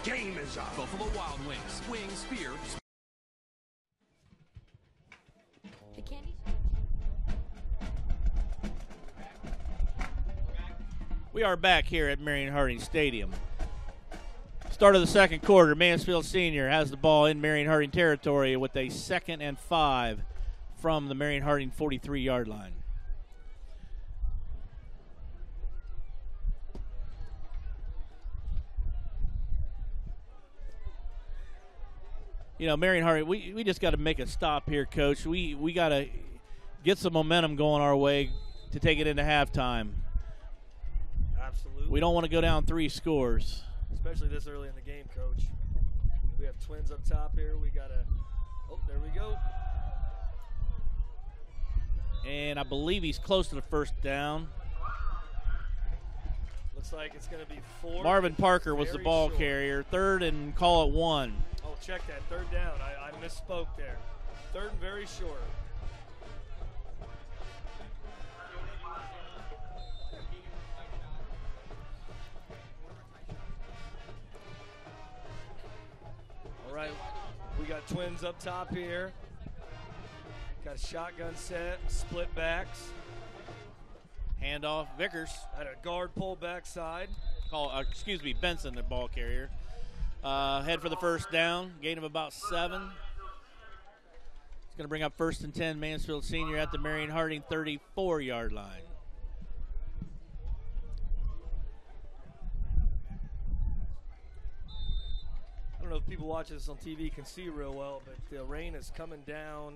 game is up. Buffalo Wild Wings. Wings, beer. The candy. We are back here at Marion Harding Stadium. Start of the second quarter. Mansfield Senior has the ball in Marion Harding territory with a 2nd and 5 from the Marion Harding 43-yard line. You know, Marion Harding, we just got to make a stop here, Coach. We got to get some momentum going our way to take it into halftime. Absolutely. We don't want to go down 3 scores. Especially this early in the game, Coach. We have twins up top here. We got to – oh, there we go. And I believe he's close to the first down. Looks like it's going to be 4. Marvin Parker was the ball carrier. 3rd and call it 1. Oh, check that. 3rd down. I misspoke there. 3rd and very short. All right, we got twins up top here. Got a shotgun set, split backs. Handoff, Vickers. Had a guard pull backside. Benson, the ball carrier. Head for the first down, gain of about 7. It's going to bring up 1st and 10, Mansfield Senior at the Marion Harding 34-yard line. I don't know if people watching this on TV can see real well, but the rain is coming down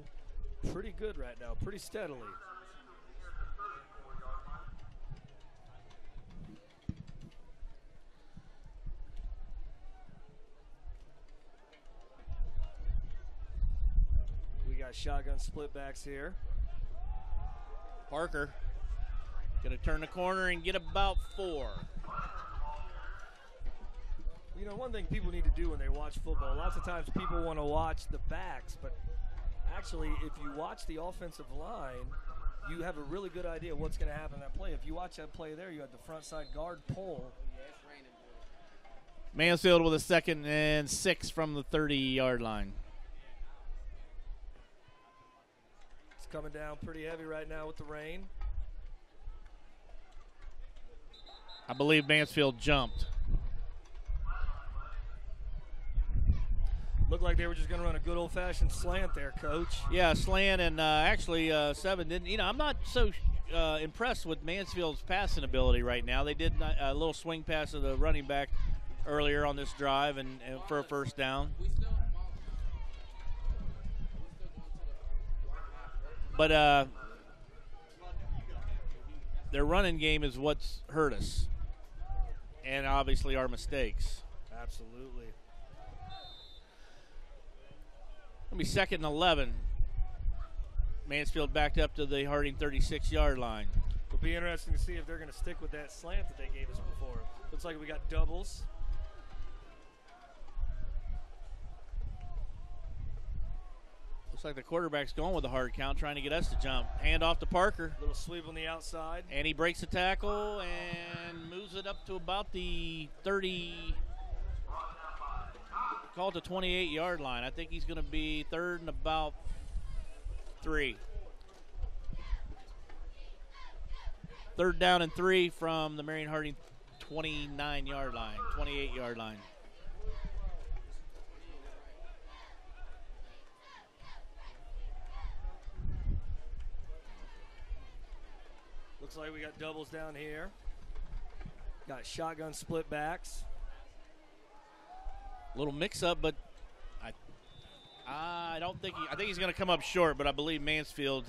pretty good right now, pretty steadily. We got shotgun split backs here. Parker going to turn the corner and get about 4. You know, one thing people need to do when they watch football, lots of times people want to watch the backs, but actually, if you watch the offensive line, you have a really good idea what's going to happen in that play. If you watch that play there, you had the front side guard pull. Mansfield with a 2nd and 6 from the 30-yard line. It's coming down pretty heavy right now with the rain. I believe Mansfield jumped. Looked like they were just going to run a good old-fashioned slant there, Coach. Yeah, slant, and actually 7 didn't. You know, I'm not so impressed with Mansfield's passing ability right now. They did a little swing pass to the running back earlier on this drive and for a first down. But their running game is what's hurt us, and obviously our mistakes. Absolutely. It'll be 2nd and 11. Mansfield backed up to the Harding 36-yard line. It'll be interesting to see if they're going to stick with that slant that they gave us before. Looks like we got doubles. Looks like the quarterback's going with a hard count, trying to get us to jump. Hand off to Parker. Little sweep on the outside. And he breaks the tackle and moves it up to about the 30, call it the 28-yard line. I think he's going to be 3rd and about 3. 3rd down and 3 from the Marion Harding 29-yard line, 28-yard line. Looks like we got doubles down here. Got shotgun split backs. Little mix-up, but I don't think I think he's going to come up short, but I believe Mansfield,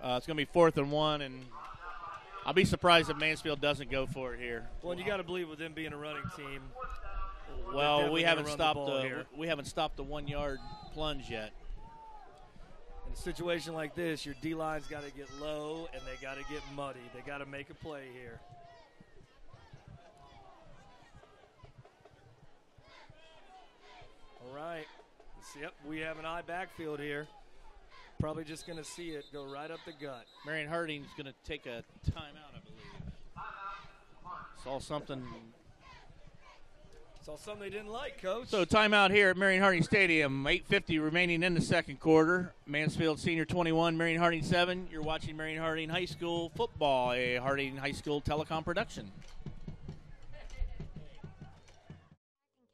it's going to be 4th and 1, and I'll be surprised if Mansfield doesn't go for it here. Well, and you got to believe with them being a running team. Well, we haven't stopped the 1-yard plunge yet. In a situation like this, your D-line's got to get low and they got to get muddy. They got to make a play here. All right. Yep, we have an eye backfield here. Probably just going to see it go right up the gut. Marion Harding's going to take a timeout, I believe. Saw something Saw something they didn't like, Coach. So timeout here at Marion Harding Stadium. 8:50 remaining in the second quarter. Mansfield Senior 21, Marion Harding 7. You're watching Marion Harding High School football, a Harding High School telecom production.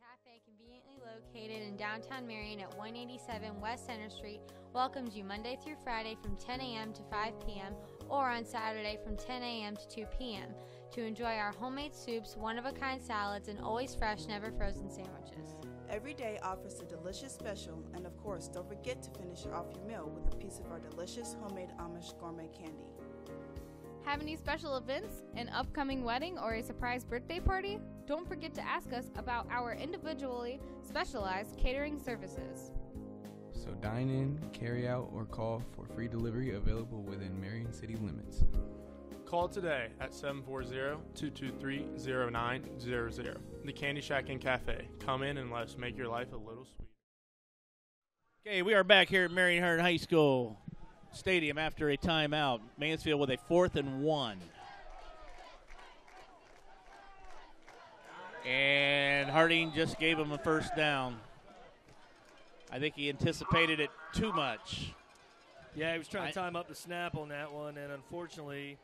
Cafe, conveniently located in downtown Marion at 187 West Center Street, welcomes you Monday through Friday from 10 a.m. to 5 p.m. or on Saturday from 10 a.m. to 2 p.m. to enjoy our homemade soups, one-of-a-kind salads, and always fresh, never frozen sandwiches. Every day offers a delicious special, and of course, don't forget to finish off your meal with a piece of our delicious homemade Amish gourmet candy. Have any special events, an upcoming wedding, or a surprise birthday party? Don't forget to ask us about our individually specialized catering services. So dine in, carry out, or call for free delivery available within Marion City limits. Call today at 740-223-0900. The Candy Shack and Cafe. Come in and let us make your life a little sweeter. Okay, we are back here at Marion Harding High School Stadium after a timeout. Mansfield with a 4th and 1. And Harding just gave him a first down. I think he anticipated it too much. Yeah, he was trying to time up the snap on that one, and unfortunately,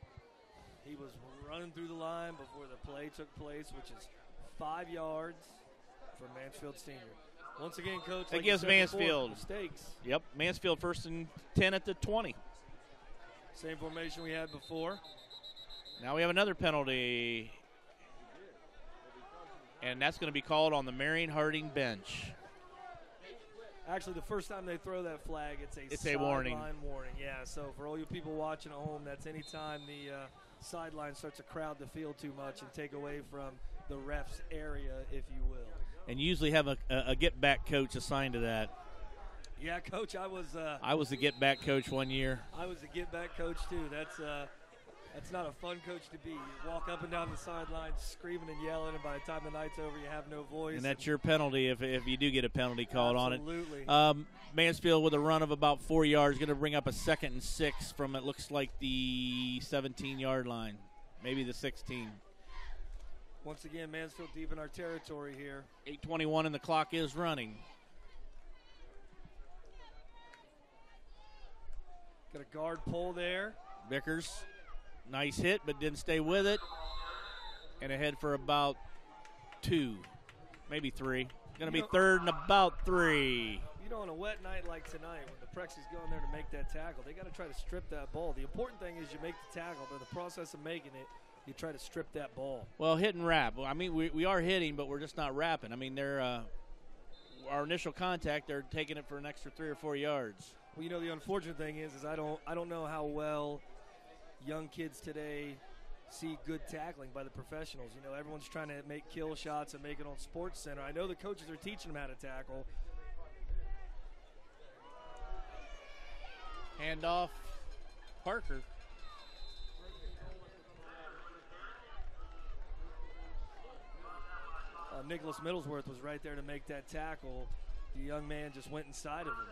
he was running through the line before the play took place, which is 5 yards for Mansfield Senior. Once again, Coach, that like gives Mansfield mistakes. Yep, Mansfield 1st and 10 at the 20. Same formation we had before. Now we have another penalty, and that's going to be called on the Marion Harding bench. Actually, the first time they throw that flag, it's a warning. Warning, yeah. So for all you people watching at home, that's any time the sideline starts to crowd the field too much and take away from the ref's area, if you will. And you usually have a get-back coach assigned to that. Yeah, Coach, I was the get-back coach one year. I was the get-back coach, too. That's not a fun coach to be. You walk up and down the sideline screaming and yelling, and by the time the night's over, you have no voice. And that's your penalty if you do get a penalty called on it. Absolutely. Mansfield with a run of about 4 yards, going to bring up a 2nd and 6 from, it looks like, the 17-yard line, maybe the 16. Once again, Mansfield deep in our territory here. 8:21 and the clock is running. Got a guard pull there. Vickers, nice hit, but didn't stay with it. And ahead for about 2, maybe 3. Going to be 3rd and about 3. You know, on a wet night like tonight, when the Prexies go in there to make that tackle, they got to try to strip that ball. The important thing is you make the tackle, but in the process of making it, you try to strip that ball. Well, hit and wrap. Well, I mean, we are hitting, but we're just not wrapping. I mean, they're our initial contact, they're taking it for an extra 3 or 4 yards. Well, you know, the unfortunate thing is I don't know how well young kids today see good tackling by the professionals. You know, everyone's trying to make kill shots and make it on Sports Center. I know the coaches are teaching them how to tackle. Handoff, Parker. Nicholas Middlesworth was right there to make that tackle. The young man just went inside of him.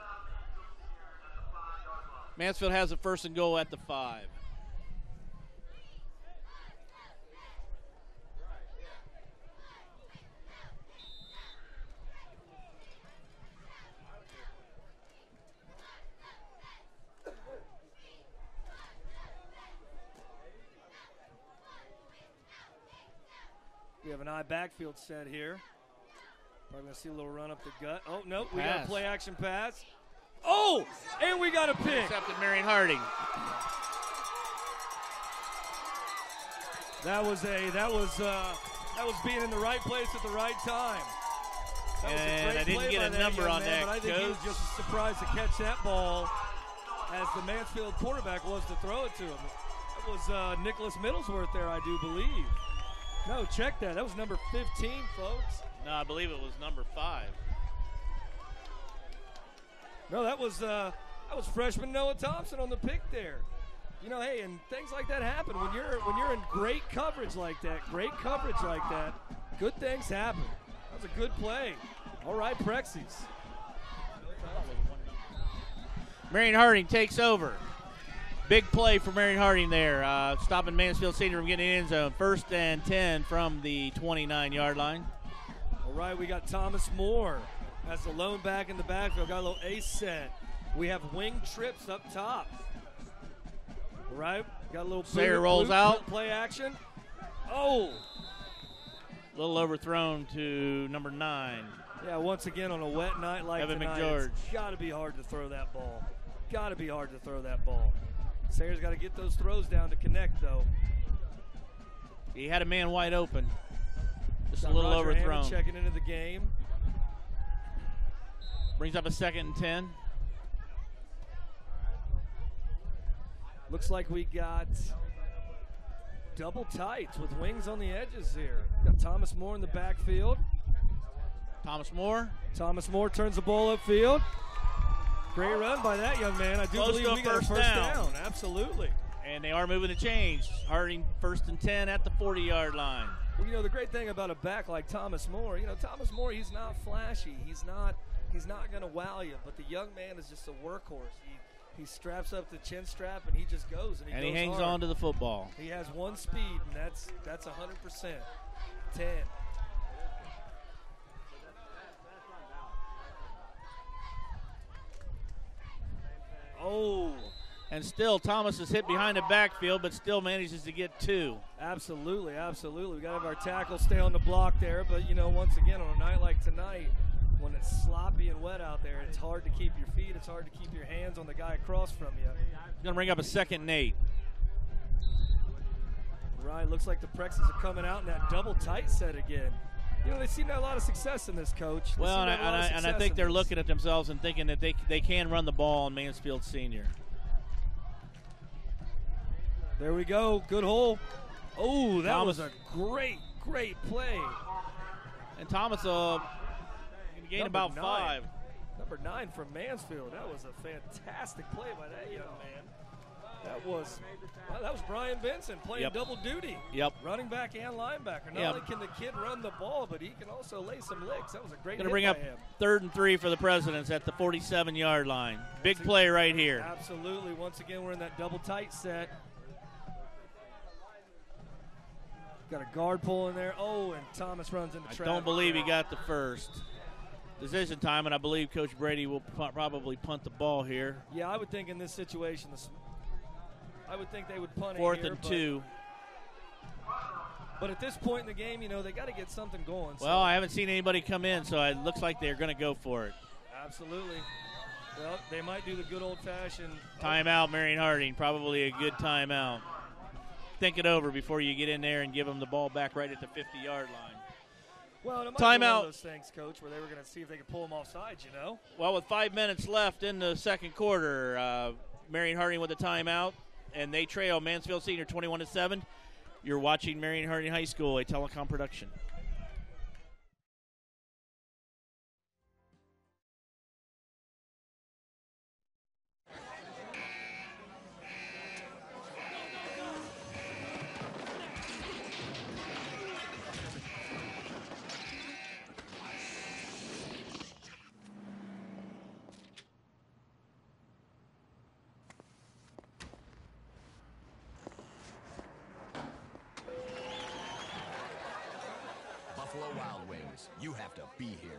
Mansfield has a 1st and goal at the 5. We have an eye backfield set here. Probably going to see a little run up the gut. Oh, no, we got a play action pass. Oh, and we got a pick. Accepted Marion Harding. That was being in the right place at the right time. That was a great I didn't play get by a that number young on man, that, but I think he was Coach. just as surprised to catch that ball as the Mansfield quarterback was to throw it to him. That was Nicholas Middlesworth there, I do believe. No, check that. That was number 15, folks. No, I believe it was number 5. No, that was freshman Noah Thompson on the pick there. You know, hey, and things like that happen when you're in great coverage like that. Good things happen. That was a good play. All right, Prexies. Marion Harding takes over. Big play for Marion Harding there, stopping Mansfield Senior from getting in the end zone. 1st and 10 from the 29-yard line. Well, right, we got Thomas Moore as the lone back in the backfield. Got a little ace set. We have wing trips up top. All right, got a little Sayer rolls out. Play action. Oh! A little overthrown to number 9. Yeah, once again on a wet night like Evan tonight, McGeorge. it's got to be hard to throw that ball. Got to be hard to throw that ball. Sayer's got to get those throws down to connect, though. He had a man wide open. Just a Got little Roger overthrown. Hammond checking into the game. Brings up a 2nd and 10. Looks like we got double tights with wings on the edges here. Got Thomas Moore in the backfield. Thomas Moore. Thomas Moore turns the ball upfield. Great run by that young man. I do Close believe to a we got a first first down. down. Absolutely. And they are moving the chains. Harding 1st and 10 at the 40-yard line. Well, you know, the great thing about a back like Thomas Moore, Thomas Moore, he's not flashy. He's not going to wow you, but the young man is just a workhorse. He straps up the chin strap and he just goes and he goes hangs hard. on to the football. He has one speed, and that's 100%. 10. Oh. And still, Thomas is hit behind the backfield, but still manages to get 2. Absolutely. We got to have our tackle stay on the block there, but, once again, on a night like tonight, when it's sloppy and wet out there, it's hard to keep your feet. It's hard to keep your hands on the guy across from you. He's going to bring up a 2nd and 8. Right, looks like the Prexes are coming out in that double tight set again. They seem to have a lot of success in this, Coach. Well, and I think they're looking at themselves and thinking that they can run the ball on Mansfield Senior. There we go. Good hole. Oh, that Thomas. was a great play. And Thomas gained about 5. Number 9 from Mansfield. That was a fantastic play by that young man. That was Brian Benson playing double duty. Yep. Running back and linebacker. Not only can the kid run the ball, but he can also lay some licks. That was a great hit Going to bring up him. 3rd and 3 for the Presidents at the 47-yard line. Big play right here. Absolutely. Once again, we're in that double tight set. Got a guard pull in there. Oh, and Thomas runs into traffic. I don't believe he got the first. Decision time, and I believe Coach Brady will probably punt the ball here. Yeah, I would think in this situation, I would think they would punt it 4th here, and 2. But at this point in the game, they got to get something going. Well, I haven't seen anybody come in, so it looks like they're going to go for it. Absolutely. Well, they might do the good old-fashioned Timeout, Marion Harding. Probably a good timeout. Think it over before you get in there and give them the ball back right at the 50-yard line. Well, it might Timeout. be one of those things, Coach, where they were going to see if they could pull them off sides, Well, with 5 minutes left in the second quarter, Marion Harding with a timeout, and they trail Mansfield Senior 21-7. You're watching Marion Harding High School, a telecom production. Buffalo Wild Wings. You have to be here.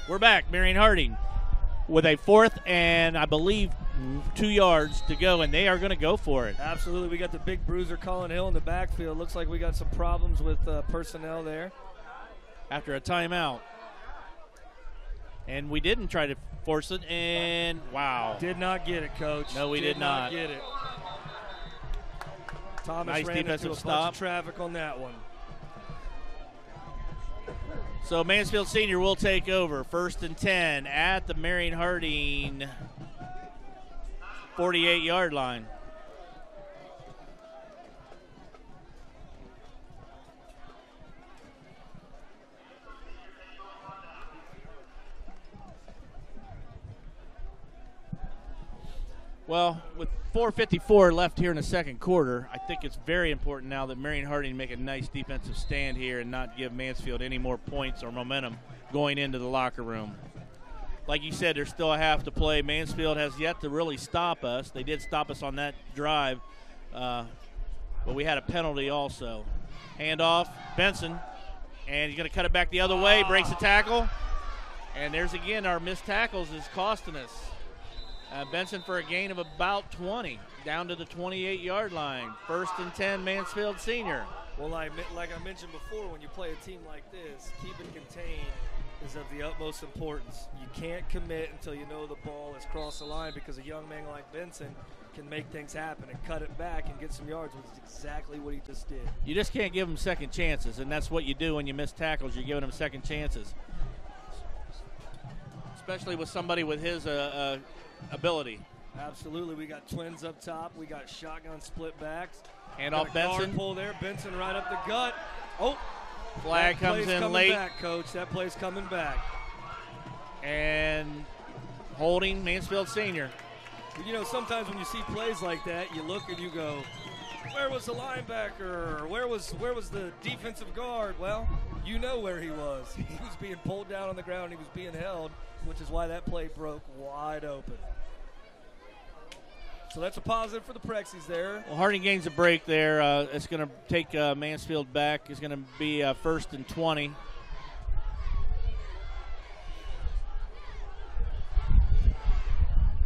We're back. Marion Harding with a 4th and, I believe, 2 yards to go, and they are going to go for it. Absolutely. We got the big bruiser Colin Hill in the backfield. Looks like we got some problems with personnel there. After a timeout. And we didn't try to force it, and wow. Did not get it, Coach. No, we did not. Get it. Thomas Nice ran into defensive a stop. bunch of traffic on that one. So Mansfield Senior will take over. 1st and 10 at the Marion Harding 48-yard line. Well, with 4:54 left here in the second quarter, I think it's very important now that Marion Harding make a nice defensive stand here and not give Mansfield any more points or momentum going into the locker room. like you said, there's still a half to play. Mansfield has yet to really stop us. They did stop us on that drive, but we had a penalty also. Handoff, Benson, and he's going to cut it back the other way, breaks the tackle. And there's again our missed tackles is costing us. Benson for a gain of about 20, down to the 28-yard line. 1st and 10, Mansfield Senior. Well, like I mentioned before, when you play a team like this, keeping contained is of the utmost importance. You can't commit until you know the ball has crossed the line, because a young man like Benson can make things happen and cut it back and get some yards, which is exactly what he just did. You just can't give them second chances, and that's what you do when you miss tackles. You're giving them second chances, especially with somebody with his ability. Absolutely. We got twins up top. We got shotgun split backs. Hand off Benson. Guard pull there. Benson right up the gut. Oh, flag comes in late. Back, Coach. That play's coming back. And holding Mansfield Senior. You know, sometimes when you see plays like that, you look and you go, where was the linebacker? Or where was the defensive guard? Well, you know where he was. He was being pulled down on the ground. He was being held, which is why that play broke wide open. So that's a positive for the Prexies there. Well, Harding gains a break there. It's going to take Mansfield back. It's going to be 1st and 20.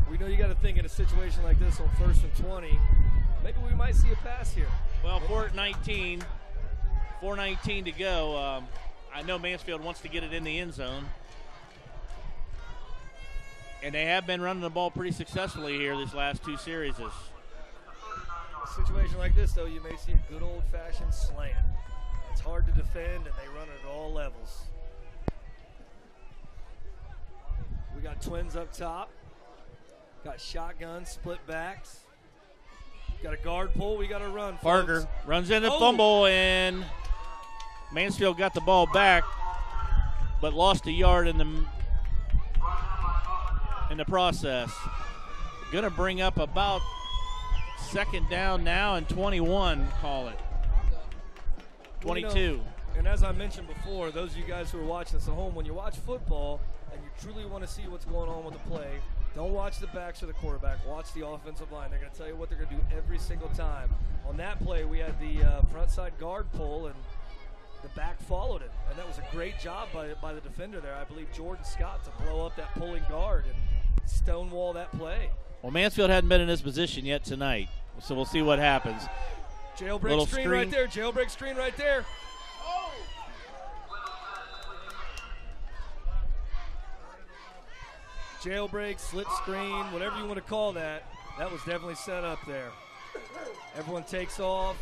We know you got to think in a situation like this on 1st and 20, maybe we might see a pass here. Well, 4:19 to go. I know Mansfield wants to get it in the end zone. And they have been running the ball pretty successfully here these last two series. A situation like this, though, you may see a good old-fashioned slant. It's hard to defend, and they run it at all levels. We got twins up top. Got shotgun, split backs. Got a guard pull. We got a run. Parker folks. runs in the fumble, and Mansfield got the ball back, but lost a yard in the process. Going to bring up about 2nd down now and 21, call it. 22. You know, and as I mentioned before, those of you guys who are watching this at home, when you watch football and you truly want to see what's going on with the play, don't watch the backs or the quarterback. Watch the offensive line. They're going to tell you what they're going to do every single time. On that play, we had the front side guard pull, and the back followed it. And that was a great job by the defender there, I believe, Jordan Scott, to blow up that pulling guard and stonewall that play. Well, Mansfield hadn't been in this position yet tonight, so we'll see what happens. Jailbreak screen right there. Jailbreak screen right there. Jailbreak, slip screen, whatever you want to call that. That was definitely set up there. Everyone takes off.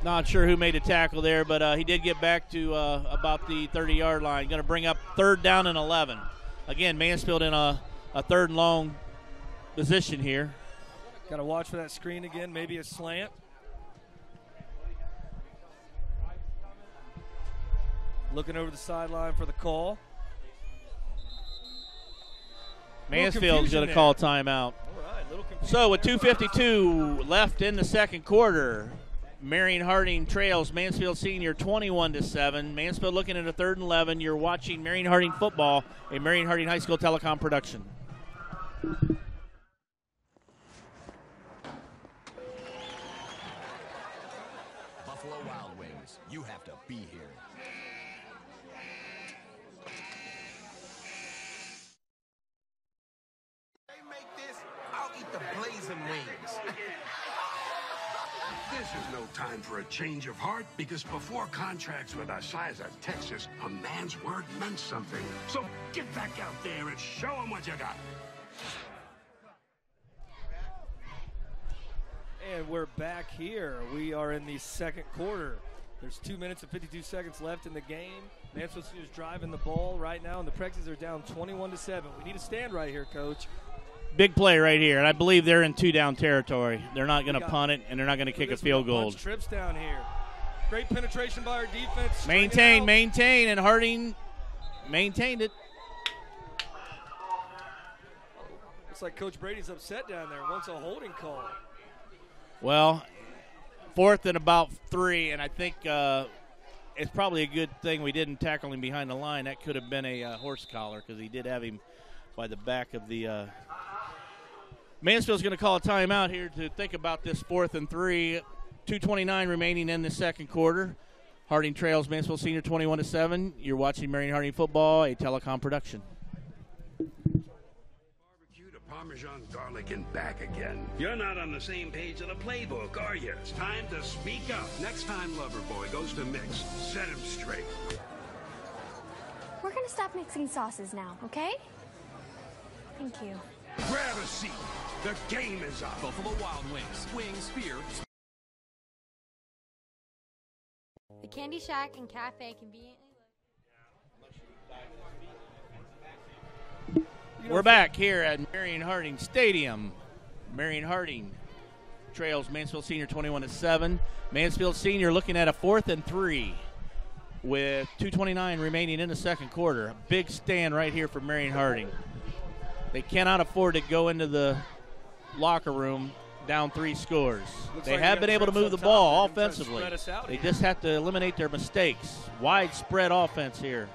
Not sure who made a tackle there, but he did get back to about the 30-yard line. Going to bring up 3rd down and 11. Again, Mansfield in a 3rd and long position here. Got to watch for that screen again, maybe a slant. Looking over the sideline for the call. Mansfield's going to call timeout. All right, little confusion. So with 2:52 left in the 2nd quarter, Marion Harding trails Mansfield Senior 21-7. Mansfield looking at a 3rd and 11. You're watching Marion Harding football, a Marion Harding High School Telecom production. Buffalo Wild Wings, you have to be here. I'll eat the blazing wings. This is no time for a change of heart, because before contracts with our size of Texas, a man's word meant something. So get back out there and show them what you got. And we're back here. We are in the 2nd quarter. There's 2 minutes and 52 seconds left in the game. Mansfield is driving the ball right now, and the Prexies are down 21-7. We need a stand right here, Coach. Big play right here, and I believe they're in 2-down territory. They're not going to punt it, and they're not going to kick a field goal. Trips down here. Great penetration by our defense. Maintain, and Harding maintained it. Looks like Coach Brady's upset down there. Wants a holding call. Well, 4th and about 3, and I think it's probably a good thing we didn't tackle him behind the line. That could have been a horse collar because he did have him by the back of the Mansfield's going to call a timeout here to think about this 4th and 3. 2:29 remaining in the second quarter. Harding trails Mansfield Senior 21-7. You're watching Marion Harding football, a telecom production. Barbecue to Parmesan garlic and back again. You're not on the same page of the playbook, are you? It's time to speak up. Next time Loverboy goes to mix, set him straight. We're gonna stop mixing sauces now, okay? Thank you. Grab a seat. The game is on. Buffalo Wild Wings. Wings, beer. The Candy Shack and Cafe conveniently. We're back here at Marion Harding Stadium. Marion Harding trails Mansfield Senior 21-7. Mansfield Senior looking at a 4th and 3 with 2:29 remaining in the second quarter. A big stand right here for Marion Harding. They cannot afford to go into the locker room down 3 scores. They have been able to move the ball offensively. They just have to eliminate their mistakes. Widespread offense here.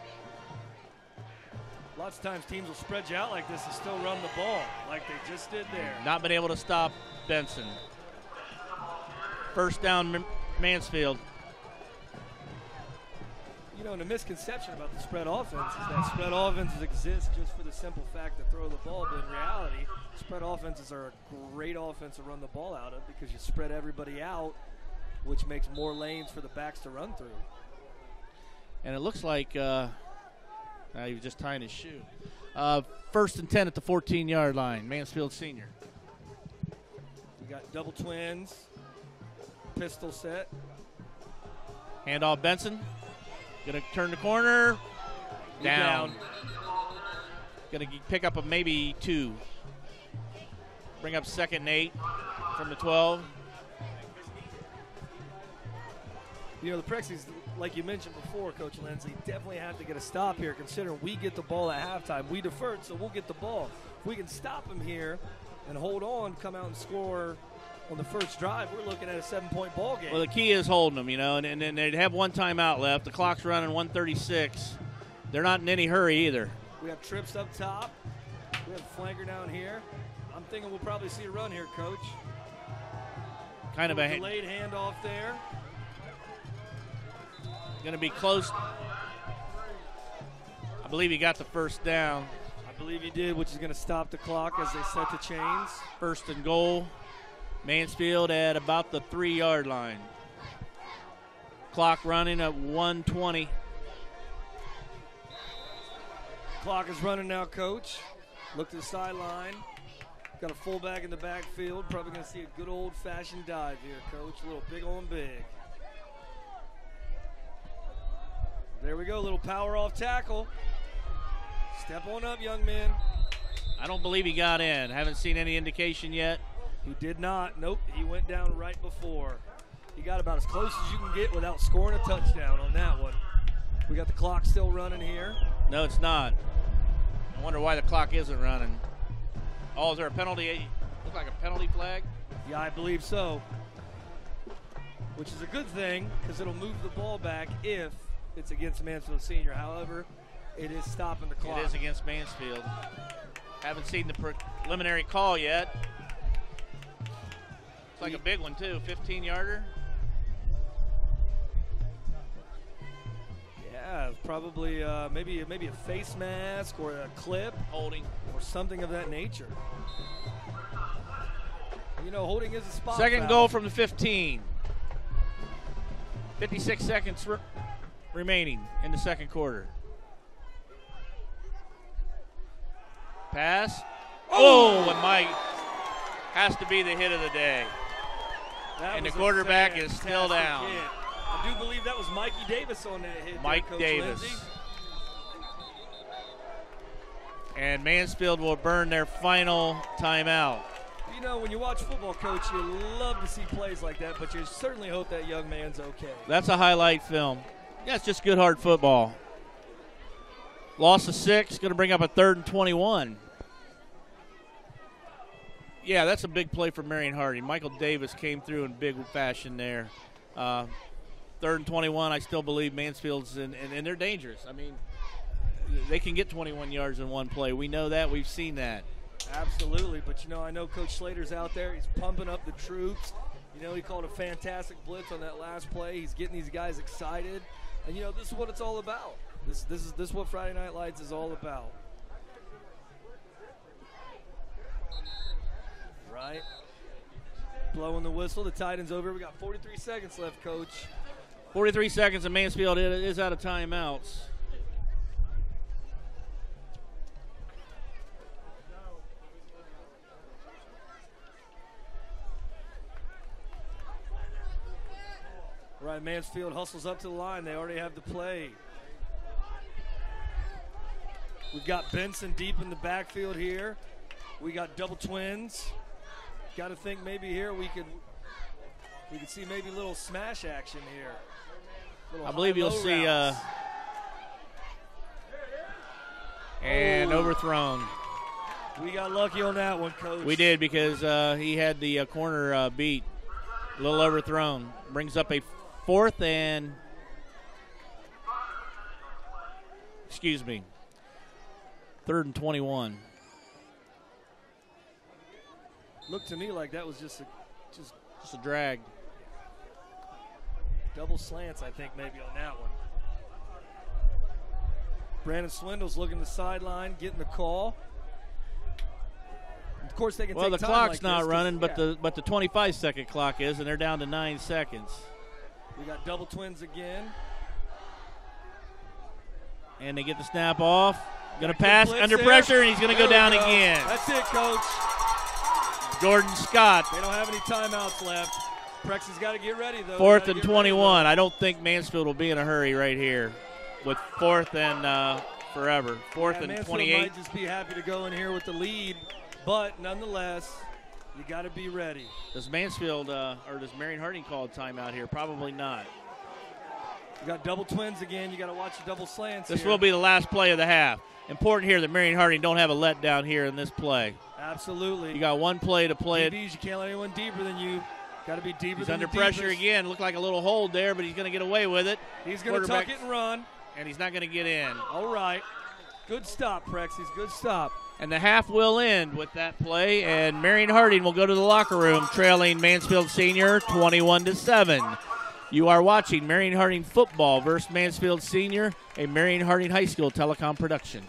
Lots of times teams will spread you out like this and still run the ball like they just did there. Not been able to stop Benson. First down, Mansfield. You know, the misconception about the spread offense is that spread offenses exist just for the simple fact to throw the ball, but in reality, spread offenses are a great offense to run the ball out of because you spread everybody out, which makes more lanes for the backs to run through. And it looks like he was just tying his shoe. 1st and 10 at the 14-yard line, Mansfield Senior. We got double twins, pistol set. Handoff Benson. Going to turn the corner. Down. Going to pick up a maybe 2. Bring up 2nd and 8 from the 12. You know, the Prexies, like you mentioned before, Coach Lindsay, definitely have to get a stop here considering we get the ball at halftime. We deferred, so we'll get the ball. If we can stop them here and hold on, come out and score on the first drive, we're looking at a 7-point ball game. Well, the key is holding them, you know, and then they'd have 1 timeout left. The clock's running 1:36. They're not in any hurry either. We have trips up top. We have a flanker down here. I'm thinking we'll probably see a run here, Coach. Kind of a delayed handoff there. Going to be close. I believe he got the first down. I believe he did, which is going to stop the clock as they set the chains. 1st and goal. Mansfield at about the 3-yard line. Clock running at 1:20. Clock is running now, Coach. Look to the sideline. Got a fullback in the backfield. Probably going to see a good old-fashioned dive here, Coach. A little big on big. There we go, a little power off tackle. Step on up, young man. I don't believe he got in. Haven't seen any indication yet. He did not. Nope, he went down right before. He got about as close as you can get without scoring a touchdown on that one. We got the clock still running here. No, it's not. I wonder why the clock isn't running. Oh, is there a penalty? Look like a penalty flag? Yeah, I believe so. Which is a good thing because it'll move the ball back if it's against Mansfield Senior. However, it is stopping the clock. It is against Mansfield. Haven't seen the preliminary call yet. It's like a big one, too. 15-yarder. Yeah, probably maybe a face mask or a clip. Holding. Or something of that nature. You know, holding is a spot Second foul. goal from the 15. 56 seconds remaining in the second quarter. Pass. Oh, and Mike has to be the hit of the day. And the quarterback is still down. Hit. I do believe that was Mikey Davis on that hit. Mike Coach Davis. Lindsay. And Mansfield will burn their final timeout. You know, when you watch football, Coach, you love to see plays like that, but you certainly hope that young man's okay. That's a highlight film. Yeah, it's just good, hard football. Loss of 6, going to bring up a 3rd and 21. Yeah, that's a big play for Marion Harding. Michael Davis came through in big fashion there. 3rd 3rd and 21. I still believe Mansfield's and they're dangerous. I mean, they can get 21 yards in one play. We know that. We've seen that. Absolutely. But, I know Coach Slater's out there. He's pumping up the troops. He called a fantastic blitz on that last play. He's getting these guys excited. And, this is what it's all about. This is what Friday Night Lights is all about. Right. Blowing the whistle. The tight end's over. We got 43 seconds left, Coach. 43 seconds, and Mansfield is out of timeouts. Right, Mansfield hustles up to the line. They already have the play. We've got Benson deep in the backfield here. We got double twins. Got to think maybe here we could see maybe a little smash action here. I believe you'll see and overthrown. We got lucky on that one, Coach. We did because he had the corner beat. A little overthrown. Brings up a 4th and 3rd and 21. Looked to me like that was just a drag. Double slants, I think, maybe on that one. Brandon Swindle's looking the sideline, getting the call. Of course, they can take time. Well, the clock's like not this, running, but the 25-second clock is, and they're down to 9 seconds. We got double twins again. And they get the snap off. Going to pass under pressure, and he's going to go down again. That's it, Coach. Jordan Scott. They don't have any timeouts left. Prexy's got to get ready, though. 4th and 21. I don't think Mansfield will be in a hurry right here with 4th and forever. 4th and Mansfield 28. might just be happy to go in here with the lead, but nonetheless, you got to be ready. Does Mansfield or does Marion Harding call a timeout here? Probably not. You got double twins again. You got to watch the double slants. This here. will be the last play of the half. Important here that Marion Harding don't have a letdown here in this play. Absolutely. You got one play to play DBs, you can't let anyone deeper than you. Got to be deeper He's than under the pressure deepest. again. Looked like a little hold there, but he's going to get away with it. He's going to tuck it and run. And he's not going to get in. All right. Good stop, Prexy's. Good stop. And the half will end with that play, and Marion Harding will go to the locker room trailing Mansfield Senior 21-7. You are watching Marion Harding football versus Mansfield Senior, a Marion Harding High School telecom production.